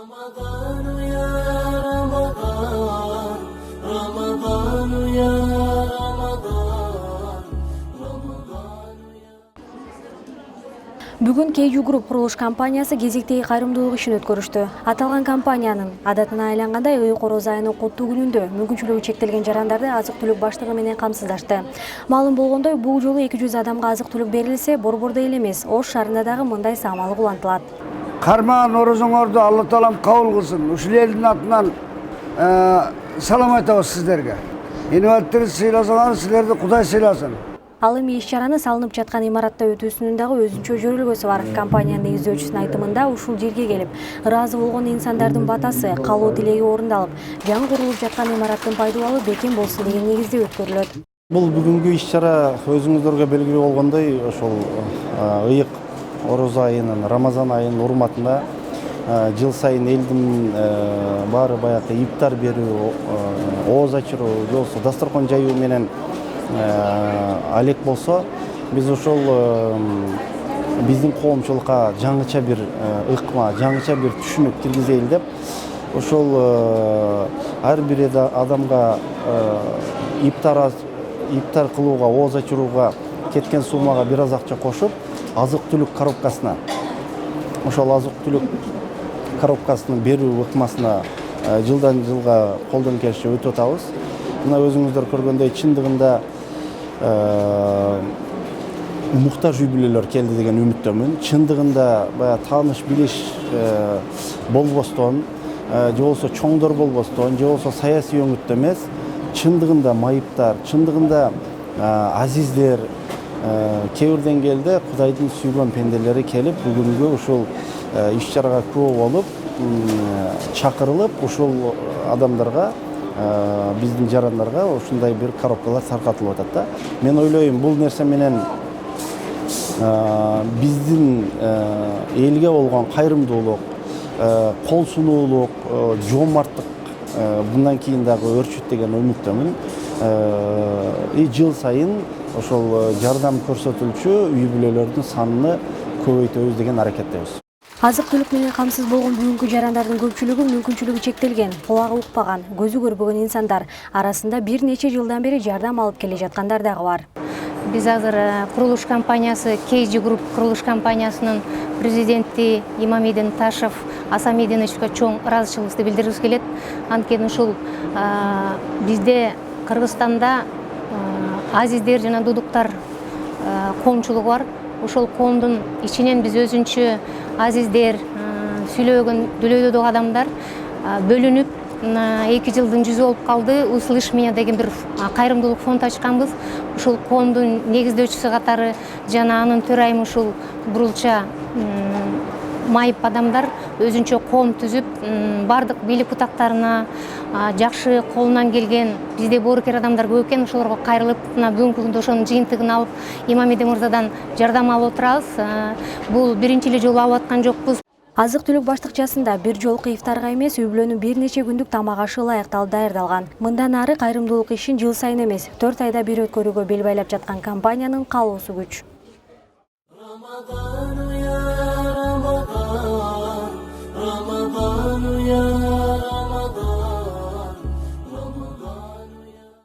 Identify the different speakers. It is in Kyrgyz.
Speaker 1: رمضان يا رمضان رمضان يا رمضان رمضان يا
Speaker 2: Бүгүн Кейju Group курулуш компаниясы кезектеги кайрымдуулук ишин өткөрүштү. Аталган компаниянын адатына айлангандай ый короз айынын куттуу күнүндө мүмкүнчүлүгү чектелген жарандарды азык-түлүк баштыгы менен камсыздашты. Маалым болгондой, бул жолу 200 адамга азык-түлүк берилсе, борбордо эле эмес, Ош шаарында дагы мындай саамалык улантылат.
Speaker 3: Кармаган орозоңорду Алла Таалам кабыл кылсын. Ушул элдин атынан салам айтабыз сиздерге. Инвалидтерди сыйласаңар, силерди Кудай сыйласын.
Speaker 2: Ал эми иш-чараны салынып жаткан имаратта өтүүсүнүн дагы өзүнчө жөрөлгөсү бар. Компаниянын негиздөөчүсүнүн айтымында ушул жерге келип, ыраазы болгон инсандардын батасы, калоо тилеги орундалып, жаңы курулуп жаткан имараттын пайдубалы бекем болсун деген негизде өткөрүлөт.
Speaker 4: Бул бүгүнкү иш-чара өзүңүздөргө белгилүү болгондой, ошол ыйык Ороз айынын, Рамазан айынын урматына жыл сайын элдин баары баягы ифтар берүү, ооз ачыруу, же болбосо дасторкон жаюу менен алек болсо, биз ошол биздин коомчулукка жаңыча бир ыкма, жаңыча бир түшүнүк киргизейин деп, ошол ар бир адамга ифтар кылууга, ооз ачырууга кеткен суммага бир аз акча кошуп, азык-түлүк коробкасына, ошол азык-түлүк коробкасынын берүү ыкмасына жылдан жылга колдон келишинче өтүп атабыз. Мына өзүңүздөр көргөндөй чындыгында муктаж үй бүлөлөр келди деген үмүттөмүн. Чындыгында баягы тааныш билиш болбостон, же болбосо чоңдор болбостон, же болбосо саясий өңүттө эмес, чындыгында майыптар, чындыгында азиздер, кээ бир деңгээлде Кудайдын сүйгөн пенделери келип, бүгүнкү ушул иш-чарага күбө болуп, чакырылып, ушул адамдарга, биздин жарандарга ушундай бир коробкалар таркатылып атат да. Мен ойлойм, бул нерсе менен биздин элге болгон кайрымдуулук, кол сунуулук, жоомарттык мындан кийин дагы өрчүт деген үмүттөмүн. Жыл сайын ошол жардам көрсөтүлчү үй бүлөлөрдүн санын көбөйтөбүз деген аракеттебиз.
Speaker 2: Азык-түлүк менен камсыз болгон бүгүнкү жарандардын көпчүлүгү мүмкүнчүлүгү чектелген, кулагы укпаган, көзү көрбөгөн инсандар. Арасында бир нече жылдан бери жардам алып келе жаткандар дагы бар.
Speaker 5: Биз азыр курулуш компаниясы, Кейju Group курулуш компаниясынын президенти Имамидин Ташев Асамидиновичке чоң ыраазычылыгыбызды билдиргибиз келет. Анткени ушул бизде Кыргызстанда азиздер жана дудуктар коомчулугу бар. Ошол коомдун ичинен биз өзүнчө азиздер, сүйлөбөгөн, дүлөйдөгөн адамдар бөлүнүп 2 жылдын жүзү болуп калды. Услышь-меня деген бир кайрымдуулук фонд ачканбыз. Ушул коомдун негиздөөчүсү катары жана анын төрайымы ушул бурулча майып адамдар өзүнчө коом түзүп, бардык бийлик бутактарына жакшы колунан келген, бизде боорукер адамдар көп экен, ошолорго кайрылып, мына бүгүнкү күндө ошонун жыйынтыгын алып, Имамиди мырзадан жардам алып отурабыз. Бул биринчи эле жолу алып аткан жокпуз.
Speaker 2: Азык-түлүк баштыкчасында бир жолку ифтарга эмес, үй бүлөнүн бир нече күндүк тамак ашы ылайыкталып даярдалган. Мындан ары кайрымдуулук ишин жыл сайын эмес, 4 айда бир өткөрүүгө бел байлап жаткан компаниянын каалоосу күч.
Speaker 1: رمضان يا رمضان رمضان يا